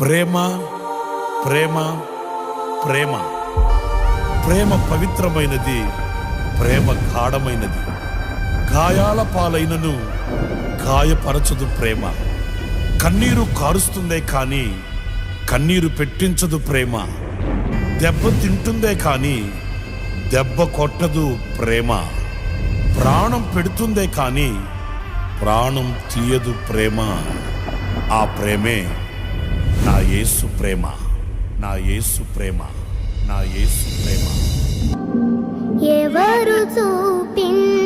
ప్రేమ ప్రేమ ప్రేమ ప్రేమ పవిత్రమైనది, ప్రేమ గాఢమైనది. గాయాల పాలైనను గాయపరచదు ప్రేమ. కన్నీరు కారుస్తుందే కానీ కన్నీరు పెట్టించదు ప్రేమ. దెబ్బ తింటుందే కానీ దెబ్బ కొట్టదు ప్రేమ. ప్రాణం పెడుతుందే కానీ ప్రాణం తీయదు ప్రేమ. ఆ ప్రేమే నా యేసు ప్రేమ, నా యేసు ప్రేమ, నా యేసు ప్రేమ. ఎవరు చూపిన